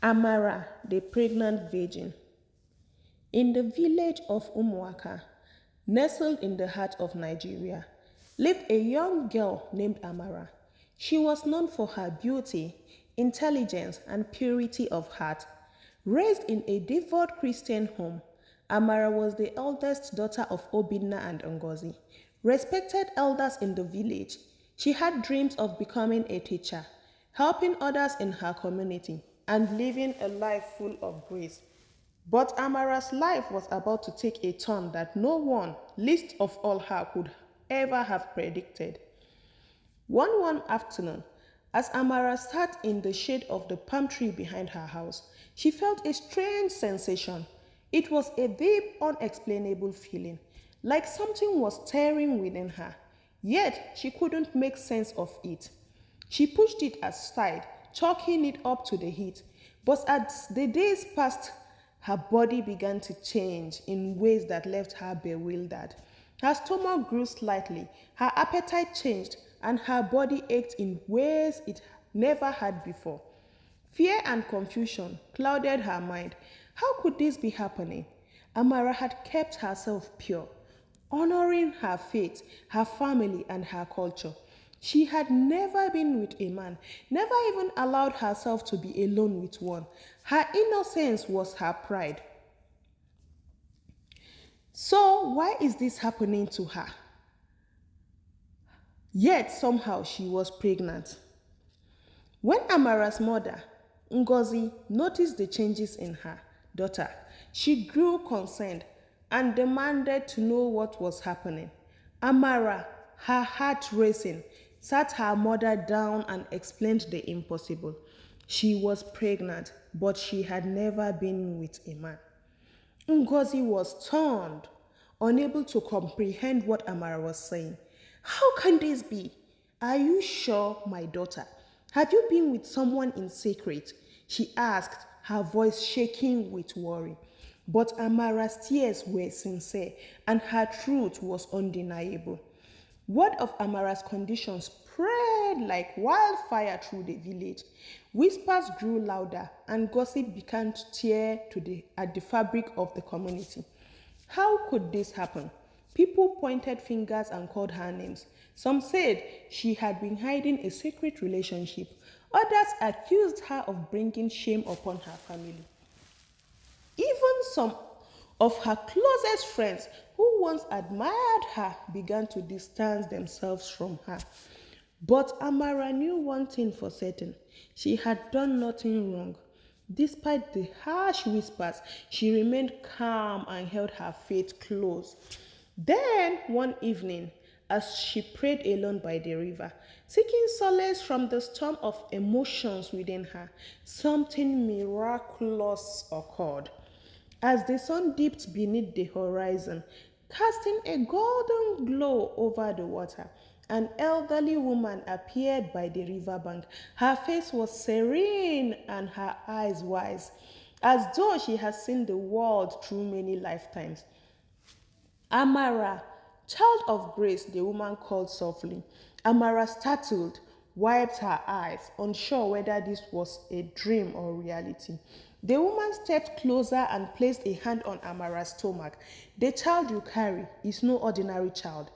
Amara, the pregnant virgin. In the village of Umuaka, nestled in the heart of Nigeria, lived a young girl named Amara. She was known for her beauty, intelligence, and purity of heart. Raised in a devout Christian home, Amara was the eldest daughter of Obinna and Ngozi. Respected elders in the village, she had dreams of becoming a teacher, helping others in her community, and living a life full of grace. But Amara's life was about to take a turn that no one, least of all her, could ever have predicted. One afternoon, as Amara sat in the shade of the palm tree behind her house, she felt a strange sensation. It was a deep, unexplainable feeling, like something was stirring within her. Yet she couldn't make sense of it. She pushed it aside, chalking it up to the heat. But as the days passed, her body began to change in ways that left her bewildered. Her stomach grew slightly, her appetite changed, and her body ached in ways it never had before. Fear and confusion clouded her mind. How could this be happening? Amara had kept herself pure, honoring her faith, her family, and her culture. She had never been with a man, never even allowed herself to be alone with one. Her innocence was her pride. So, why is this happening to her? Yet, somehow, she was pregnant. When Amara's mother, Ngozi, noticed the changes in her daughter, she grew concerned and demanded to know what was happening. Amara, her heart racing, sat her mother down and explained the impossible. She was pregnant, but she had never been with a man. Ngozi was stunned, unable to comprehend what Amara was saying. How can this be? Are you sure, my daughter? Have you been with someone in secret? She asked, her voice shaking with worry. But Amara's tears were sincere, and her truth was undeniable. Word of Amara's condition spread like wildfire through the village. Whispers grew louder, and gossip began to tear at the fabric of the community. How could this happen? People pointed fingers and called her names. Some said she had been hiding a secret relationship. Others accused her of bringing shame upon her family. Even some of her closest friends who once admired her began to distance themselves from her. But Amara knew one thing for certain. She had done nothing wrong. Despite the harsh whispers, she remained calm and held her faith close. Then, one evening, as she prayed alone by the river, seeking solace from the storm of emotions within her, something miraculous occurred. As the sun dipped beneath the horizon, casting a golden glow over the water, an elderly woman appeared by the riverbank. Her face was serene and her eyes wise, as though she had seen the world through many lifetimes. Amara, child of grace, the woman called softly. Amara startled, wiped her eyes, unsure whether this was a dream or reality. The woman stepped closer and placed a hand on Amara's stomach. The child you carry is no ordinary child.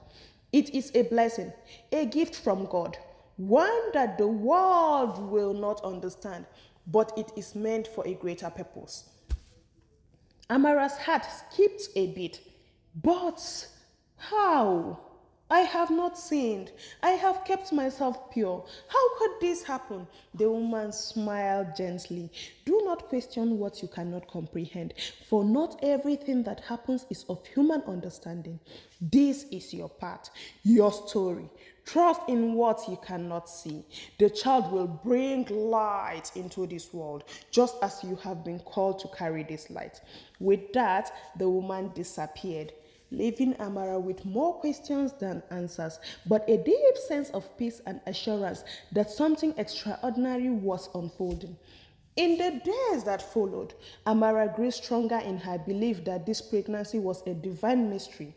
It is a blessing, a gift from God, one that the world will not understand, but it is meant for a greater purpose. Amara's heart skipped a beat. But how? I have not sinned. I have kept myself pure. How could this happen? The woman smiled gently. Do not question what you cannot comprehend, for not everything that happens is of human understanding. This is your part, your story. Trust in what you cannot see. The child will bring light into this world, just as you have been called to carry this light. With that, the woman disappeared, leaving Amara with more questions than answers, but a deep sense of peace and assurance that something extraordinary was unfolding. In the days that followed, Amara grew stronger in her belief that this pregnancy was a divine mystery.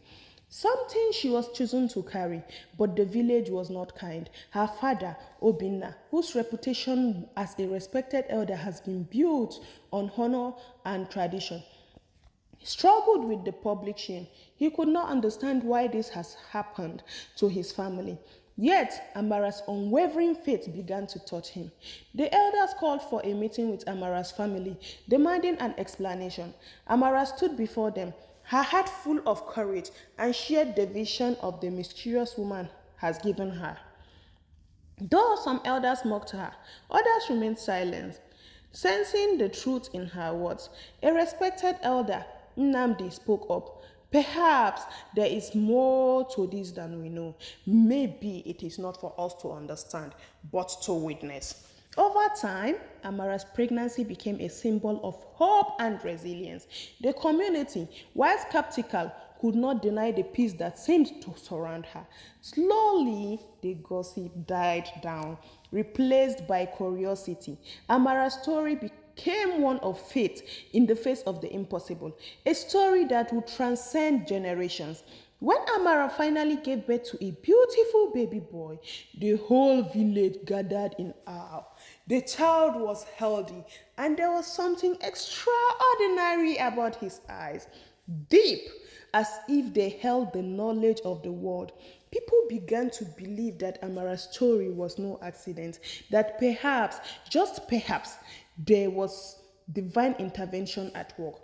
something she was chosen to carry, but the village was not kind. Her father, Obinna, whose reputation as a respected elder has been built on honor and tradition, struggled with the public shame. He could not understand why this has happened to his family. Yet, Amara's unwavering faith began to touch him. The elders called for a meeting with Amara's family, demanding an explanation. Amara stood before them, her heart full of courage, and shared the vision of the mysterious woman has given her. Though some elders mocked her, others remained silent, sensing the truth in her words. A respected elder, Nnamdi, spoke up. Perhaps there is more to this than we know. Maybe it is not for us to understand, but to witness. Over time, Amara's pregnancy became a symbol of hope and resilience. The community, while skeptical, could not deny the peace that seemed to surround her. Slowly, the gossip died down, replaced by curiosity. Amara's story became one of faith in the face of the impossible, a story that would transcend generations. When Amara finally gave birth to a beautiful baby boy, the whole village gathered in awe. The child was healthy, and there was something extraordinary about his eyes, deep, as if they held the knowledge of the world. People began to believe that Amara's story was no accident, that perhaps, just perhaps, there was divine intervention at work.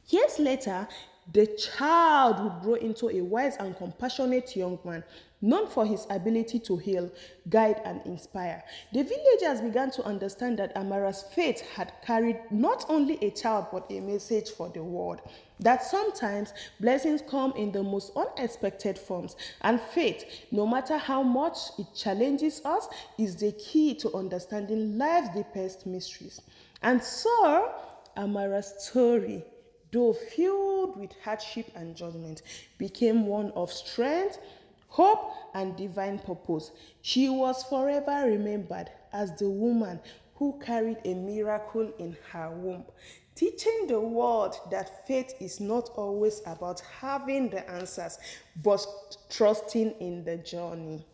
Years later, the child would grow into a wise and compassionate young man, known for his ability to heal, guide, and inspire. The villagers began to understand that Amara's faith had carried not only a child but a message for the world. That sometimes blessings come in the most unexpected forms, and faith, no matter how much it challenges us, is the key to understanding life's deepest mysteries. And so, Amara's story, though filled with hardship and judgment, became one of strength, hope, and divine purpose. She was forever remembered as the woman who carried a miracle in her womb, teaching the world that faith is not always about having the answers, but trusting in the journey.